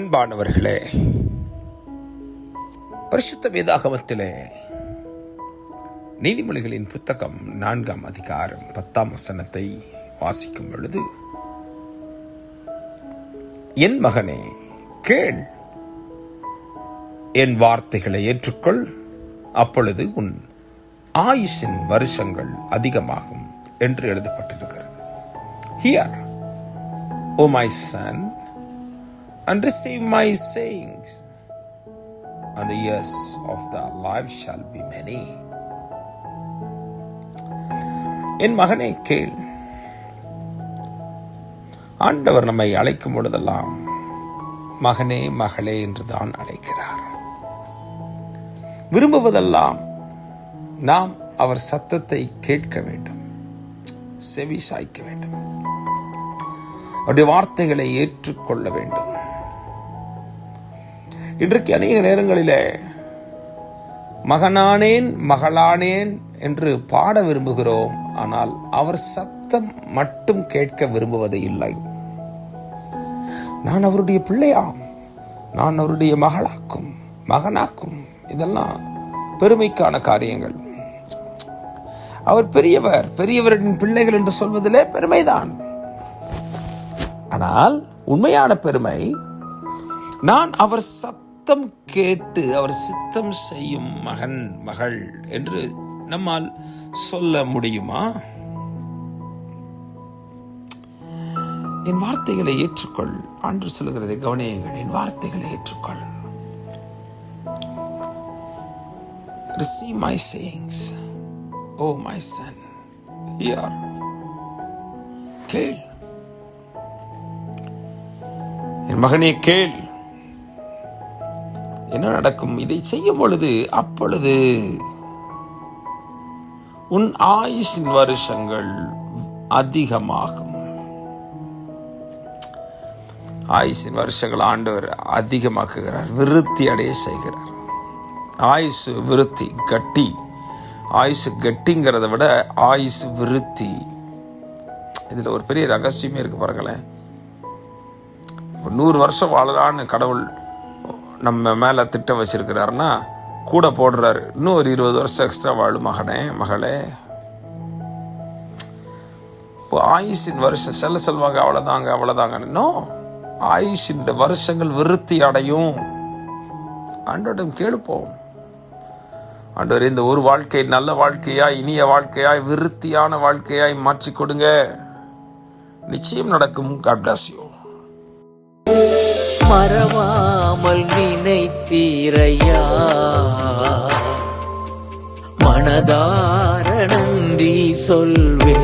அன்பானவர்களே, பரிசுத்த வேதாகமத்திலே நீதிமொழிகளின் புத்தகம் 4ஆம் அதிகாரம் 10ஆம் வசனத்தை வாசிக்கும் பொழுது, என் மகனே கேள், என் வார்த்தைகளை ஏற்றுக்கொள், அப்பொழுது உன் ஆயுசின் வருஷங்கள் அதிகமாகும் என்று எழுதப்பட்டிருக்கிறது. Hear, O my son, and receive my sayings, and the years of thy life shall be many. என் மகனே கேள். ஆண்டவர் நம்மை அழைக்கும் பொழுதெல்லாம் மகனே மகளே என்றுதான் அழைக்கிறார். விரும்புவதெல்லாம் நாம் அவர் சத்தத்தை கேட்க வேண்டும், செவி சாய்க்க வேண்டும், அவருடைய வார்த்தைகளை ஏற்றுக்கொள்ள வேண்டும். இன்றைக்கு அநேக நேரங்களிலே மகனானேன் மகளானேன் என்று பாட விரும்புகிறோம், ஆனால் அவர் சத்தம் மட்டும் கேட்க விரும்புவது இல்லை. நான் அவருடைய பிள்ளையாம், நான் அவருடைய மகளாக்கும் மகனாக்கும், இதெல்லாம் பெருமைக்கான காரியங்கள். அவர் பெரியவர், பெரியவரின் பிள்ளைகள் என்று சொல்வதிலே பெருமைதான். ஆனால் உண்மையான பெருமை, நான் அவர் சத்தம் கேட்டு அவர் சித்தம் செய்யும் மகன் மகள் என்று நம்மால் சொல்ல முடியுமா? என் வார்த்தைகளை ஏற்றுக்கொள். ஆண்டு சொல்லுகிறதை கவனியுங்கள். என் வார்த்தைகளை ஏற்றுக்கொள். Receive my sayings, O my son. Hear. கேள். என் மகனே கேள். என்ன நடக்கும்? இதை செய்யும் பொழுது அப்பொழுது உன் ஆயுசின் வருஷங்கள் அதிகமாகும். ஆயுசின் வருஷங்கள் ஆண்டவர் அதிகமாக்குகிறார், விருத்தி அடைய செய்கிறார். ஆயுசு விருத்தி, கட்டி. ஆயுசு கட்டிங்கிறத விட ஆயுசு விருத்தி, இதுல ஒரு பெரிய ரகசியமே இருக்கு பாருங்களேன். 100 வருஷம் வாழலான்னு கடவுள் நம்ம மேல திட்டம் வச்சிருக்கிறாருன்னா கூட போடுறாரு, இன்னும் ஒரு 20 வருஷம் எக்ஸ்ட்ரா வாழும் மகனே மகளே. இப்போ ஆயுஷின் வருஷம் சொல்லுவாங்க, அவ்வளவுதாங்க. இன்னும் ஆயுஷின் வருஷங்கள் விருத்தி அடையும். ஆண்டவரிடம் கேளுப்போம். ஆண்டவரே, இந்த ஒரு வாழ்க்கை நல்ல வாழ்க்கையாய், இனிய வாழ்க்கையாய், விருத்தியான வாழ்க்கையாய் மாற்றி கொடுங்க. நிச்சயம் நடக்கும். God bless you. மறவாமல் நினைத்தீரையா, மனதார நன்றி சொல்வே.